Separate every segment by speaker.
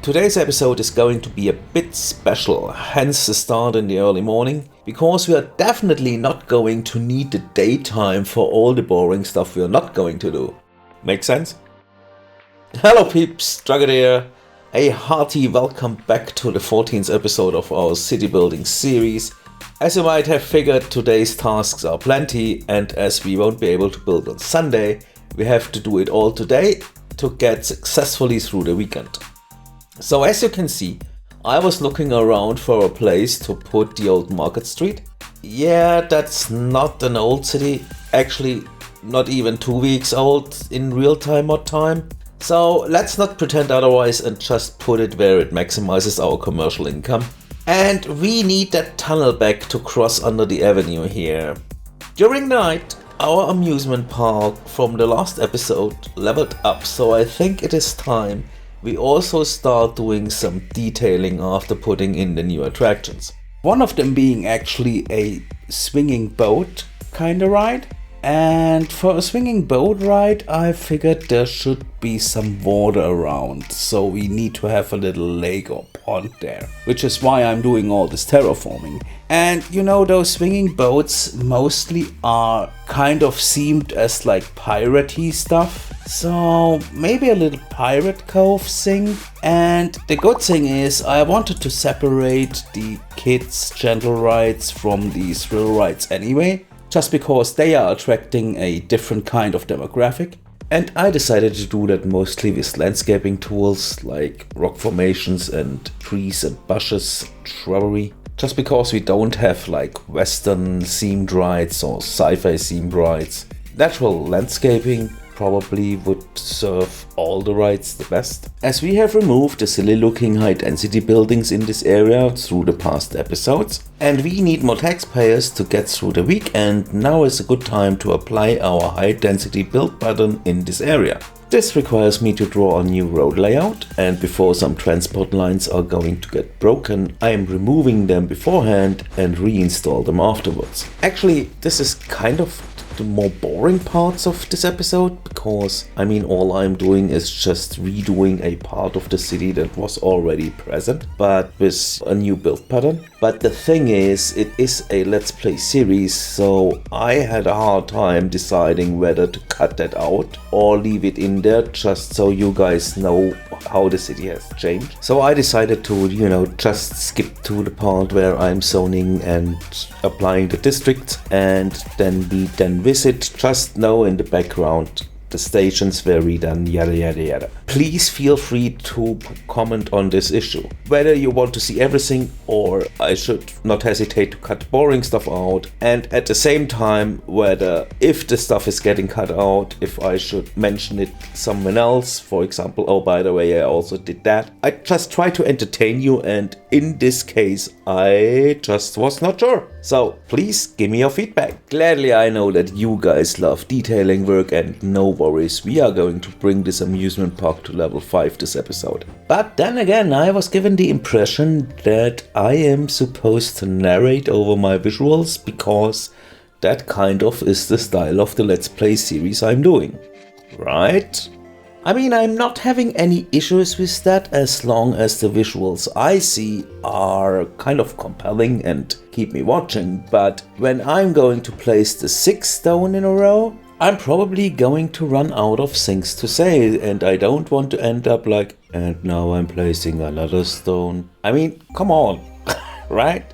Speaker 1: Today's episode is going to be a bit special, hence the start in the early morning, because we are definitely not going to need the daytime for all the boring stuff we are not going to do. Make sense? Hello peeps, Drakken here. A hearty welcome back to the 14th episode of our city building series. As you might have figured, today's tasks are plenty, and as we won't be able to build on Sunday, we have to do it all today to get successfully through the weekend. So as you can see, I was looking around for a place to put the old Market Street. Yeah, that's not an old city, actually not even 2 weeks old in real-time mod time. So let's not pretend otherwise and just put it where it maximizes our commercial income. And we need that tunnel back to cross under the avenue here. During the night, our amusement park from the last episode leveled up, so I think it is time we also start doing some detailing after putting in the new attractions.
Speaker 2: One of them being actually a swinging boat kind of ride. And for a swinging boat ride, I figured there should be some water around, so we need to have a little lake or pond there, which is why I'm doing all this terraforming. And you know, those swinging boats mostly are kind of themed as like piratey stuff, so maybe a little pirate cove thing. And the good thing is I wanted to separate the kids' gentle rides from the thrill rides anyway, just because they are attracting a different kind of demographic. And I decided to do that mostly with landscaping tools like rock formations and trees and bushes, shrubbery. Just because we don't have like western themed rides or sci-fi themed rides. Natural landscaping probably would serve all the rides the best, as we have removed the silly looking high density buildings in this area through the past episodes, and we need more taxpayers to get through the week, and now is a good time to apply our high density build button in this area. This requires me to draw a new road layout, and before some transport lines are going to get broken, I am removing them beforehand and reinstall them afterwards. Actually, this is kind of the more boring parts of this episode, because all I'm doing is just redoing a part of the city that was already present, but with a new build pattern. But the thing is, it is a Let's Play series, so I had a hard time deciding whether to cut that out or leave it in there just so you guys know how the city has changed. So I decided to, just skip to the part where I'm zoning and applying the districts, and then we visit, just know in the background the stations were redone, yada yada yada. Please feel free to comment on this issue, whether you want to see everything or I should not hesitate to cut boring stuff out, and at the same time whether, if the stuff is getting cut out, if I should mention it someone else, for example, oh by the way I also did that. I just try to entertain you, and in this case I just was not sure. So please give me your feedback. Gladly, I know that you guys love detailing work, and no worries, we are going to bring this amusement park to level 5 this episode. But then again, I was given the impression that I am supposed to narrate over my visuals, because that kind of is the style of the Let's Play series I'm doing, right? I'm not having any issues with that as long as the visuals I see are kind of compelling and keep me watching, but when I'm going to place the 6th stone in a row, I'm probably going to run out of things to say, and I don't want to end up like, and now I'm placing another stone. Come on, right?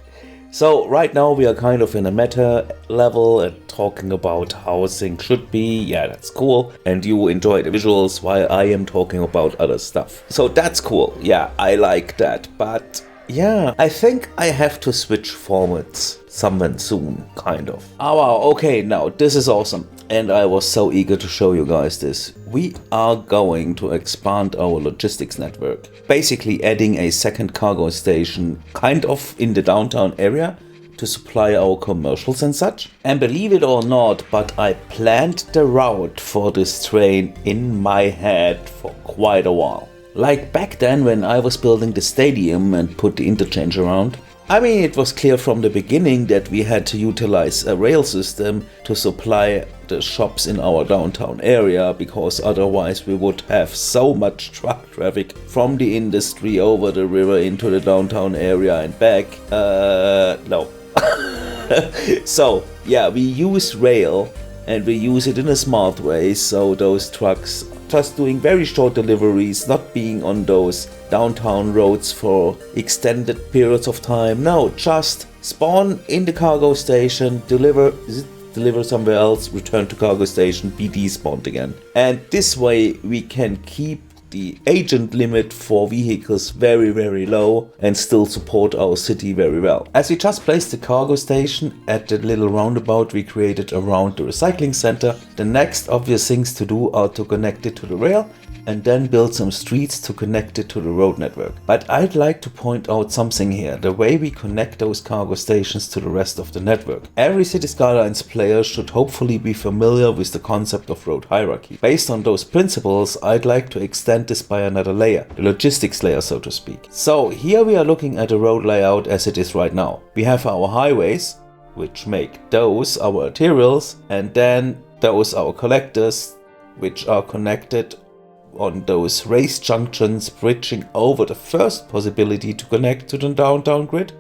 Speaker 2: So right now we are kind of in a meta level and talking about how things should be. Yeah, that's cool. And you enjoy the visuals while I am talking about other stuff. So that's cool. Yeah, I like that. But yeah, I think I have to switch formats sometime soon, kind of. Oh wow, okay, now this is awesome. And I was so eager to show you guys this. We are going to expand our logistics network, basically adding a second cargo station kind of in the downtown area to supply our commercials and such. And believe it or not, but I planned the route for this train in my head for quite a while. Like back then when I was building the stadium and put the interchange around,
Speaker 1: I mean, it was clear from the beginning that we had to utilize a rail system to supply the shops in our downtown area, because otherwise we would have so much truck traffic from the industry over the river into the downtown area and back. No. So, yeah, we use rail and we use it in a smart way, so those trucks just doing very short deliveries, not being on those downtown roads for extended periods of time. No, just spawn in the cargo station, deliver somewhere else, return to cargo station, be despawned again. And this way we can keep the agent limit for vehicles very, very low and still support our city very well. As we just placed the cargo station at the little roundabout we created around the recycling center, the next obvious things to do are to connect it to the rail and then build some streets to connect it to the road network. But I'd like to point out something here, the way we connect those cargo stations to the rest of the network. Every Cities Skylines player should hopefully be familiar with the concept of road hierarchy. Based on those principles, I'd like to extend this by another layer, the logistics layer, so to speak. So here we are looking at the road layout as it is right now. We have our highways, which make those our arterials, and then those our collectors, which are connected on those race junctions, bridging over the first possibility to connect to the downtown grid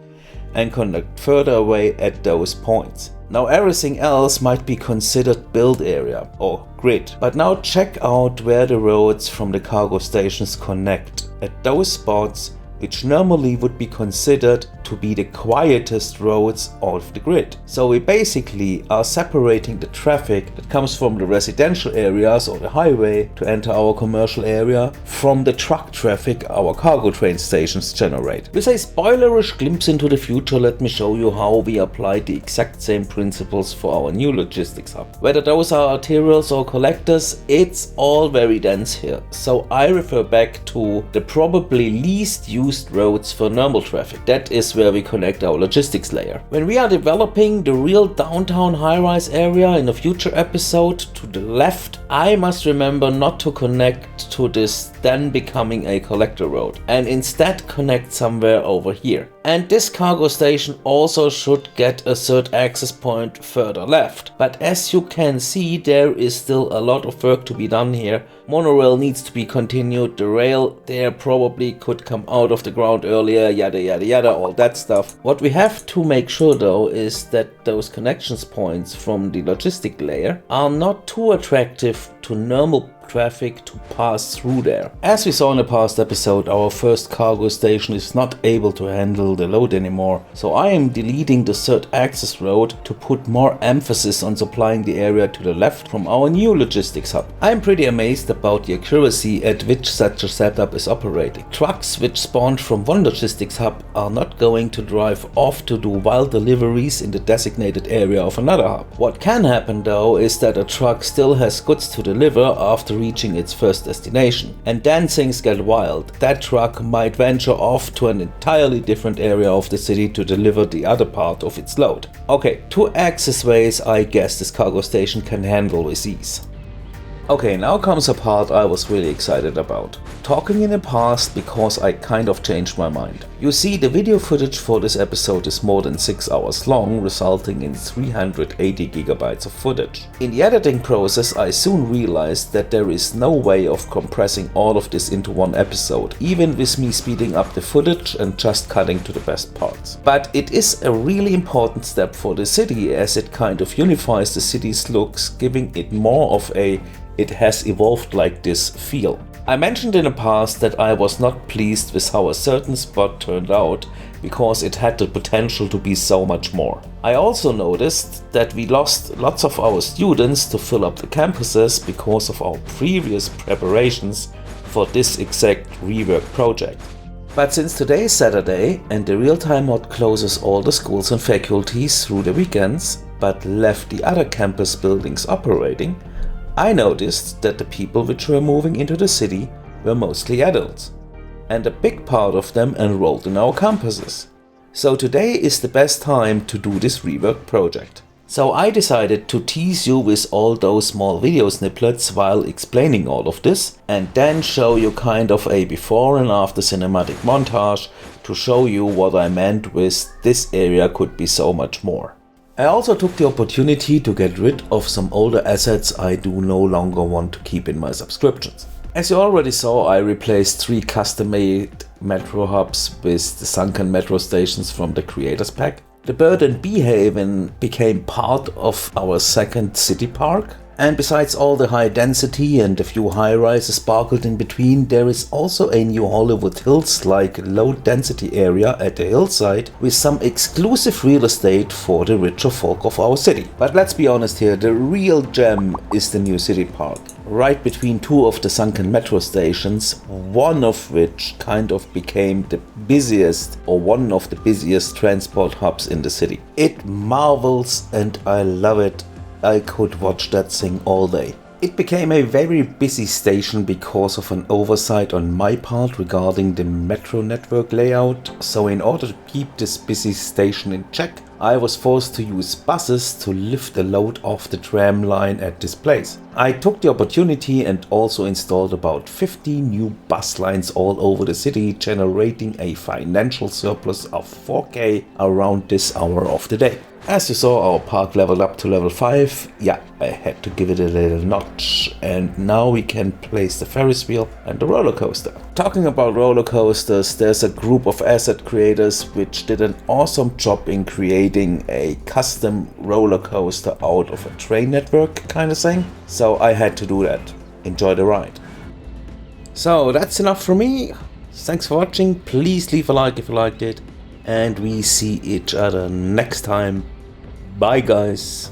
Speaker 1: and connect further away at those points. Now everything else might be considered build area or grid, but now check out where the roads from the cargo stations connect at those spots which normally would be considered to be the quietest roads of the grid. So we basically are separating the traffic that comes from the residential areas or the highway to enter our commercial area from the truck traffic our cargo train stations generate. With a spoilerish glimpse into the future, let me show you how we apply the exact same principles for our new logistics hub. Whether those are arterials or collectors, it's all very dense here. So I refer back to the probably least used roads for normal traffic. That is where we connect our logistics layer. When we are developing the real downtown high-rise area in a future episode to the left, I must remember not to connect to this then becoming a collector road and instead connect somewhere over here. And this cargo station also should get a third access point further left. But as you can see, there is still a lot of work to be done here. Monorail needs to be continued, the rail there probably could come out of the ground earlier, yada yada yada, all that stuff. What we have to make sure though is that those connections points from the logistic layer are not too attractive to normal traffic to pass through there. As we saw in the past episode, our first cargo station is not able to handle the load anymore, so I am deleting the third access road to put more emphasis on supplying the area to the left from our new logistics hub. I am pretty amazed about the accuracy at which such a setup is operating. Trucks which spawned from one logistics hub are not going to drive off to do wild deliveries in the designated area of another hub. What can happen though is that a truck still has goods to deliver after reaching its first destination, and then things get wild. That truck might venture off to an entirely different area of the city to deliver the other part of its load. Okay, 2 access ways I guess this cargo station can handle with ease. Okay, now comes a part I was really excited about. Talking in the past because I kind of changed my mind. You see, the video footage for this episode is more than 6 hours long, resulting in 380 gigabytes of footage. In the editing process, I soon realized that there is no way of compressing all of this into one episode, even with me speeding up the footage and just cutting to the best parts. But it is a really important step for the city, as it kind of unifies the city's looks, giving it more of a "it has evolved like this" feel. I mentioned in the past that I was not pleased with how a certain spot turned out because it had the potential to be so much more. I also noticed that we lost lots of our students to fill up the campuses because of our previous preparations for this exact Rework project. But since today is Saturday and the real-time mod closes all the schools and faculties through the weekends, but left the other campus buildings operating, I noticed that the people which were moving into the city were mostly adults, and a big part of them enrolled in our campuses. So today is the best time to do this Rework project. So I decided to tease you with all those small video snippets while explaining all of this, and then show you kind of a before and after cinematic montage to show you what I meant with this area could be so much more. I also took the opportunity to get rid of some older assets I do no longer want to keep in my subscriptions. As you already saw, I replaced 3 custom-made metro hubs with the sunken metro stations from the Creators Pack. The Bird and Bee Haven became part of our second city park. And besides all the high density and a few high rises sparkled in between, there is also a new Hollywood Hills-like low density area at the hillside with some exclusive real estate for the richer folk of our city. But let's be honest here, the real gem is the new city park. Right between 2 of the sunken metro stations, one of which kind of became the busiest or one of the busiest transport hubs in the city. It marvels and I love it. I could watch that thing all day. It became a very busy station because of an oversight on my part regarding the metro network layout, so in order to keep this busy station in check, I was forced to use buses to lift the load off the tram line at this place. I took the opportunity and also installed about 50 new bus lines all over the city, generating a financial surplus of 4K around this hour of the day. As you saw, our park leveled up to level 5. Yeah, I had to give it a little notch. And now we can place the Ferris wheel and the roller coaster. Talking about roller coasters, there's a group of asset creators which did an awesome job in creating a custom roller coaster out of a train network kind of thing. So I had to do that. Enjoy the ride. So that's enough for me. Thanks for watching. Please leave a like if you liked it. And we see each other next time. Bye guys.